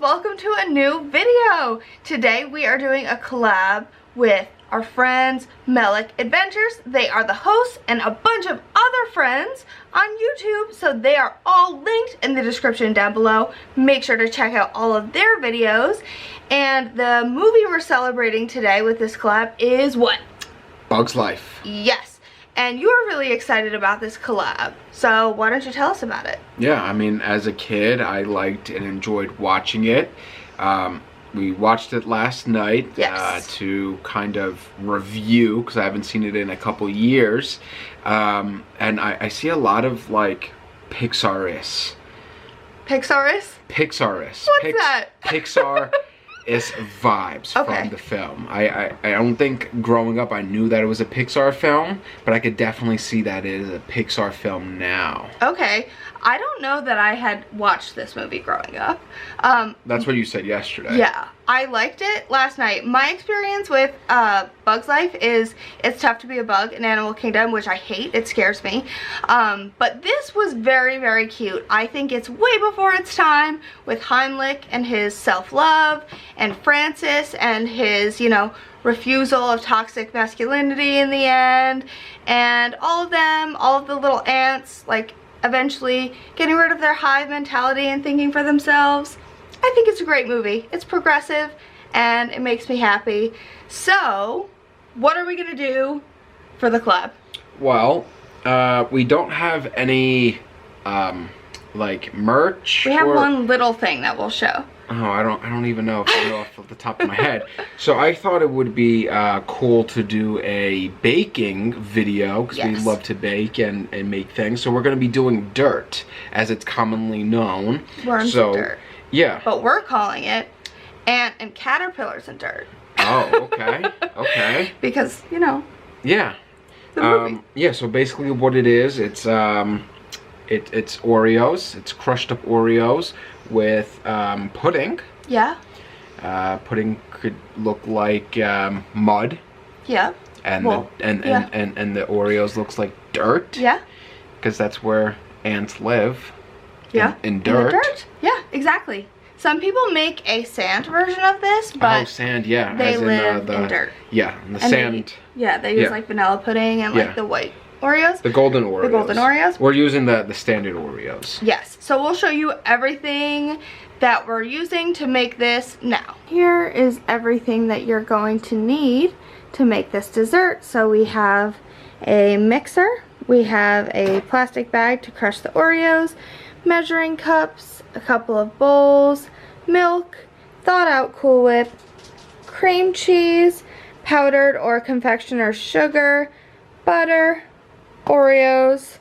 welcome to a new video. Today we are doing a collab with our friends Melick Adventures. They are the hosts and a bunch of other friends on YouTube, so they are all linked in the description down below. Make sure to check out all of their videos. And the movie we're celebrating today with this collab is what? Bug's Life. Yes. And you were really excited about this collab, so why don't you tell us about it? Yeah, I mean, as a kid, I liked and enjoyed watching it. We watched it last night to kind of review, because I haven't seen it in a couple years. And I see a lot of, like, Pixar-is. Pixar-is? Pixar-is. What's that? Pixar is vibes from the film. I don't think growing up I knew that it was a Pixar film, but I could definitely see that it is a Pixar film now. Okay. I don't know that I had watched this movie growing up. That's what you said yesterday. Yeah, I liked it last night. My experience with Bug's Life is it's tough to be a bug in Animal Kingdom, which I hate. It scares me. But this was very, very cute. I think it's way before its time with Heimlich and his self-love, and Francis and his, you know, refusal of toxic masculinity in the end, and all of them, all of the little ants, like, eventually getting rid of their hive mentality and thinking for themselves. I think it's a great movie. It's progressive and it makes me happy. So, what are we gonna do for the collab? Well, we don't have any like merch. We have one little thing that we'll show. Oh, I don't even know if I know off the top of my head. So I thought it would be cool to do a baking video, because we love to bake and make things. So we're going to be doing dirt, as it's commonly known. Worms and dirt. Yeah. But we're calling it ant and caterpillars and dirt. Oh, okay. Okay. Because, you know. Yeah. The movie. Yeah, so basically what it is, it's Oreos. It's crushed up Oreos with pudding. Yeah. Pudding could look like mud. Yeah. And and the Oreos looks like dirt. Yeah. Because that's where ants live. Yeah. In dirt. In the dirt. Yeah, exactly. Some people make a sand version of this, but sand, yeah. They as live in dirt. Yeah, and the sand. They use like vanilla pudding and like the white Oreos. The golden Oreos. The golden Oreos. We're using the standard Oreos. Yes. So we'll show you everything that we're using to make this now. Here is everything that you're going to need to make this dessert. So we have a mixer. We have a plastic bag to crush the Oreos, measuring cups, a couple of bowls, milk, thawed out Cool Whip, cream cheese, powdered or confectioner's sugar, butter, Oreos,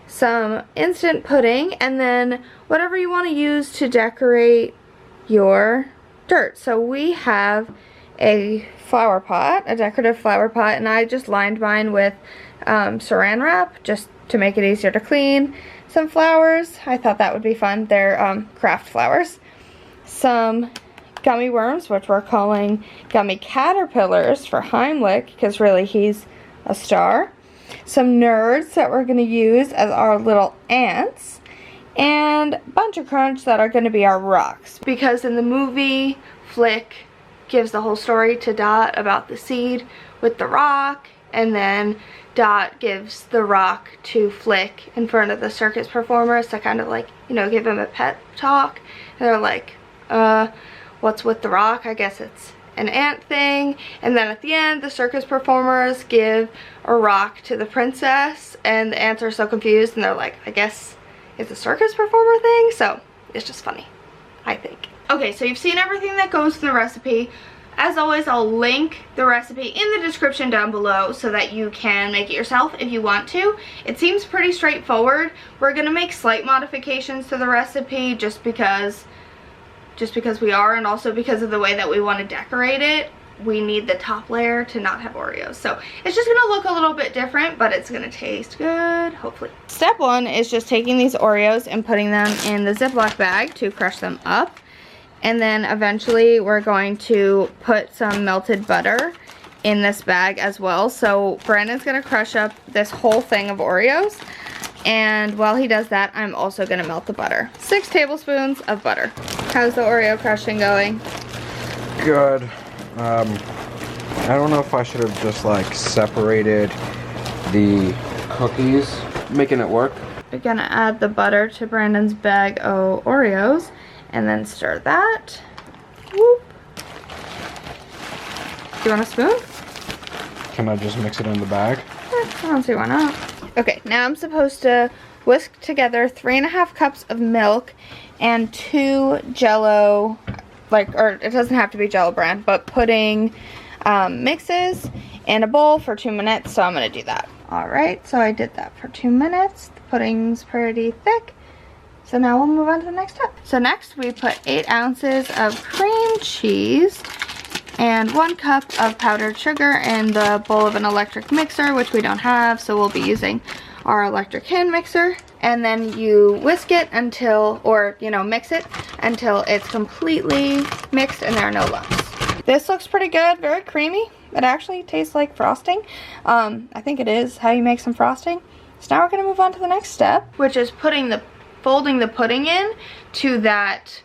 some instant pudding, and then whatever you want to use to decorate your dirt. So we have a flower pot, a decorative flower pot, and I just lined mine with saran wrap just to make it easier to clean. Some flowers, I thought that would be fun. They're craft flowers. Some gummy worms, which we're calling gummy caterpillars for Heimlich, because really he's a star. Some nerds that we're going to use as our little ants, and Bunch of Crunch that are going to be our rocks. Because in the movie, Flick gives the whole story to Dot about the seed with the rock, and then Dot gives the rock to Flick in front of the circus performers to kind of like, you know, give him a pep talk. And they're like, what's with the rock? I guess it's an ant thing. And then at the end, the circus performers give a rock to the princess, and the ants are so confused, and they're like, I guess it's a circus performer thing. So it's just funny, I think. Okay, so you've seen everything that goes to the recipe. As always, I'll link the recipe in the description down below so that you can make it yourself if you want to. It seems pretty straightforward. We're gonna make slight modifications to the recipe just because we are, and also because of the way that we want to decorate it. We need the top layer to not have Oreos. So it's just gonna look a little bit different, but it's gonna taste good, hopefully. Step one is just taking these Oreos and putting them in the Ziploc bag to crush them up. And then eventually we're going to put some melted butter in this bag as well. So Brandon's gonna crush up this whole thing of Oreos. And while he does that, I'm also gonna melt the butter. 6 tablespoons of butter. How's the Oreo crushing going? Good. I don't know if I should have just like separated the cookies, making it work. We're gonna add the butter to Brandon's bag of Oreos and then stir that. Whoop. Do you want a spoon? Can I just mix it in the bag? I don't see why not. Okay, now I'm supposed to whisk together 3.5 cups of milk and 2 Jello, or it doesn't have to be Jello brand, but pudding mixes in a bowl for 2 minutes, so I'm gonna do that. Alright, so I did that for 2 minutes. The pudding's pretty thick. So now we'll move on to the next step. So next we put 8 ounces of cream cheese and 1 cup of powdered sugar in the bowl of an electric mixer, which we don't have, so we'll be using our electric hand mixer. And then you whisk it until, or mix it until it's completely mixed and there are no lumps. This looks pretty good, very creamy. It actually tastes like frosting. I think it is how you make some frosting. So now we're gonna move on to the next step, which is folding the pudding in to that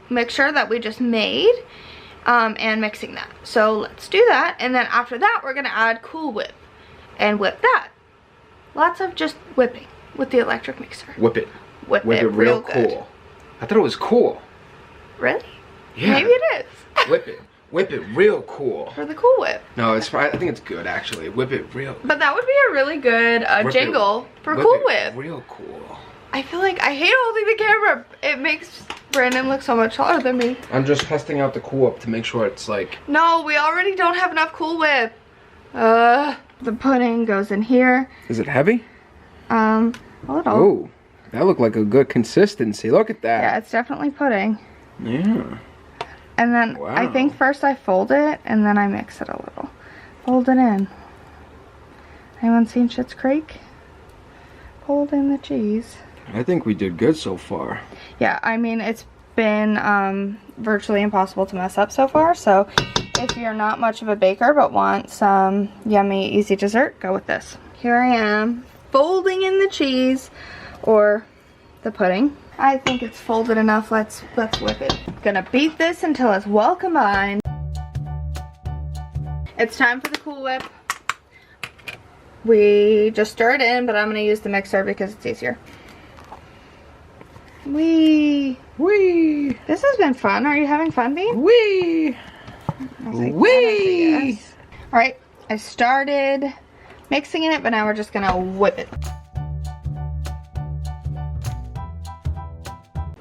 mixture that we just made, and mixing that. So let's do that, and then after that we're gonna add Cool Whip and whip that. Lots of just whipping with the electric mixer. Whip it. Whip it real cool. good. I thought it was cool. Really? Yeah. Maybe it is. Whip it. Whip it real cool. For the Cool Whip. No, it's fine. I think it's good actually. Whip it real. But that would be a really good jingle for Cool Whip. Real cool. I feel like I hate holding the camera. It makes Brandon look so much taller than me. I'm just testing out the Cool Whip to make sure it's like... No, we already don't have enough Cool Whip. The pudding goes in here. Is it heavy? A little. Oh, that looked like a good consistency. Look at that. Yeah, it's definitely pudding. Yeah. And then I think first I fold it and then I mix it a little. Fold it in. Anyone seen Schitt's Creek? Fold in the cheese. I think we did good so far. Yeah, I mean, it's been virtually impossible to mess up so far. So if you're not much of a baker but want some yummy, easy dessert, go with this. Here I am, folding in the cheese or the pudding. I think it's folded enough. Let's whip it. Gonna beat this until it's well combined. It's time for the Cool Whip. We just stir it in, but I'm gonna use the mixer because it's easier. Wee! Wee! This has been fun. Are you having fun, Bean? Wee! Wee! Yes. Alright, I started mixing it, but now we're just gonna whip it.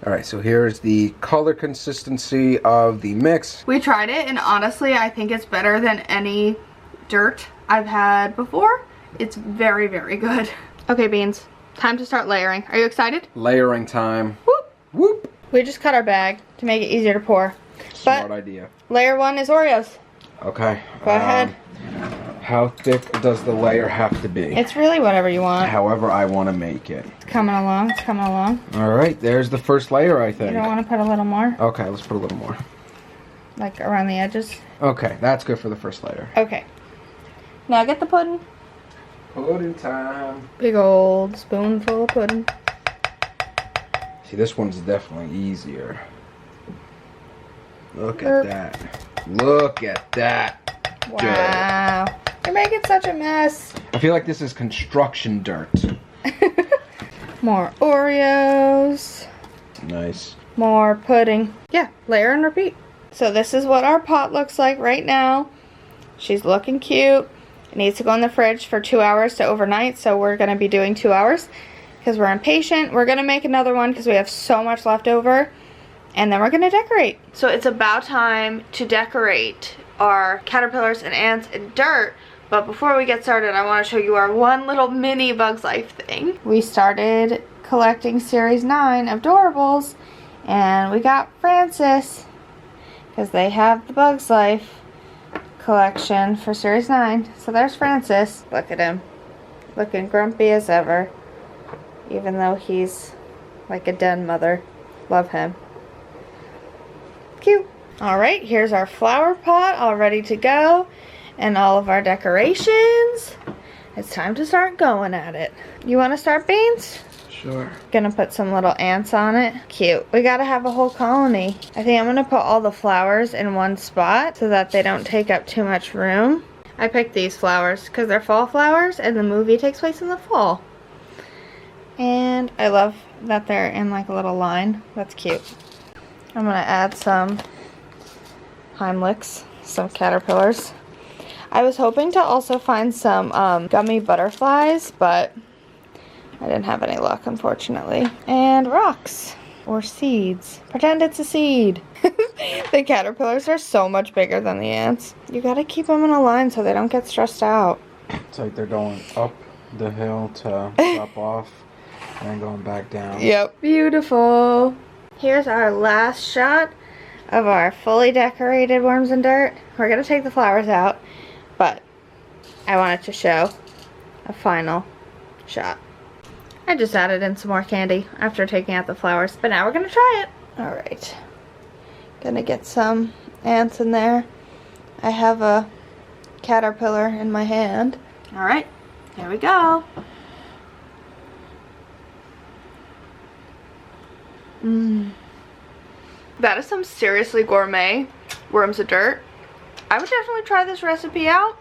Alright, so here's the color consistency of the mix. We tried it, and honestly, I think it's better than any dirt I've had before. It's very, very good. Okay, Beans, time to start layering. Are you excited? Layering time. Whoop! Whoop! We just cut our bag to make it easier to pour. Smart idea. Layer 1 is Oreos. Okay. Go ahead. How thick does the layer have to be? It's really whatever you want. However I want to make it. It's coming along. It's coming along. Alright, there's the first layer, I think. You don't want to put a little more? Okay, let's put a little more. Like around the edges? Okay, that's good for the first layer. Okay. Now get the pudding. Pudding time. Big old spoonful of pudding. See, this one's definitely easier. Look at that. Look at that. Wow. You're making such a mess. I feel like this is construction dirt. More Oreos. Nice. More pudding. Yeah, layer and repeat. So this is what our pot looks like right now. She's looking cute. It needs to go in the fridge for 2 hours to overnight, so we're going to be doing 2 hours because we're impatient. We're going to make another one because we have so much left over, and then we're going to decorate. So it's about time to decorate our caterpillars and ants and dirt, but before we get started, I want to show you our one little mini Bugs Life thing. We started collecting Series 9 of Doorables, and we got Francis because they have the Bugs Life collection for Series 9. So there's Francis. Look at him. Looking grumpy as ever. Even though he's like a den mother. Love him. Cute. Alright, here's our flower pot all ready to go. And all of our decorations. It's time to start going at it. You want to start beans? Sure. Gonna put some little ants on it. Cute. We gotta have a whole colony. I think I'm gonna put all the flowers in one spot so that they don't take up too much room. I picked these flowers because they're fall flowers and the movie takes place in the fall. And I love that they're in like a little line. That's cute. I'm gonna add some Heimlichs, some caterpillars. I was hoping to also find some gummy butterflies, but I didn't have any luck, unfortunately. And rocks or seeds. Pretend it's a seed. The caterpillars are so much bigger than the ants. You gotta keep them in a line so they don't get stressed out. It's like they're going up the hill to drop off and going back down. Yep. Beautiful. Here's our last shot of our fully decorated worms and dirt. We're gonna take the flowers out, but I wanted to show a final shot. I just added in some more candy after taking out the flowers, but now we're gonna try it. Alright, gonna get some ants in there. I have a caterpillar in my hand. Alright, here we go. That is some seriously gourmet worms of dirt. I would definitely try this recipe out,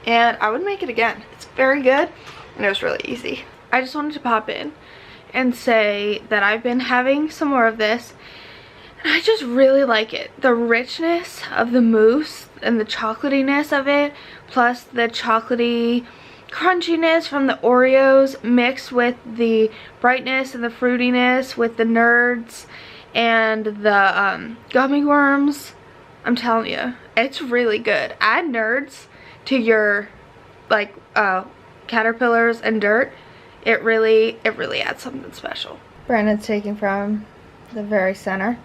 and I would make it again. It's very good, and it was really easy. I just wanted to pop in and say that I've been having some more of this, and I just really like it. The richness of the mousse and the chocolatiness of it, plus the chocolatey crunchiness from the Oreos mixed with the brightness and the fruitiness with the nerds and the gummy worms. I'm telling you, it's really good. Add nerds to your like caterpillars and dirt. It really adds something special. Brandon's taking from the very center,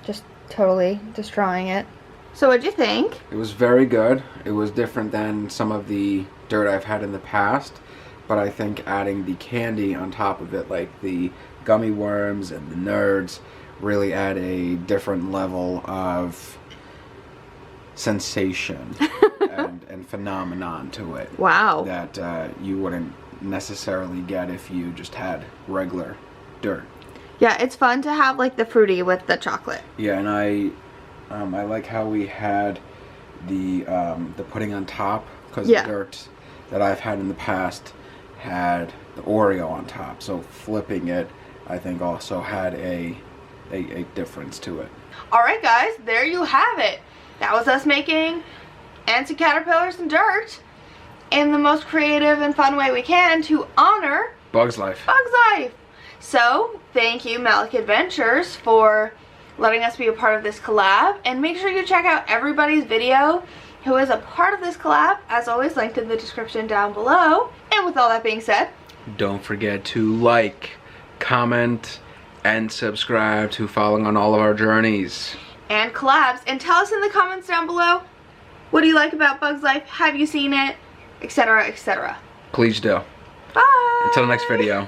just totally destroying it. So what'd you think? It was very good. It was different than some of the dirt I've had in the past, but I think adding the candy on top of it, like the gummy worms and the nerds, really add a different level of sensation and phenomenon to it. Wow. That you wouldn't necessarily get if you just had regular dirt. Yeah, it's fun to have like the fruity with the chocolate. Yeah, and I like how we had the pudding on top, because the dirt that I've had in the past had the Oreo on top. So flipping it, I think, also had a difference to it. Alright guys, there you have it. That was us making ants and caterpillars and dirt in the most creative and fun way we can to honor Bug's Life. Bug's Life. So, thank you Melick Adventures for letting us be a part of this collab, and make sure you check out everybody's video who is a part of this collab, as always linked in the description down below. And with all that being said, don't forget to like, comment, and subscribe to following on all of our journeys and collabs, and tell us in the comments down below, what do you like about Bug's Life? Have you seen it? Etc, etc. Please do. Bye! Until the next video.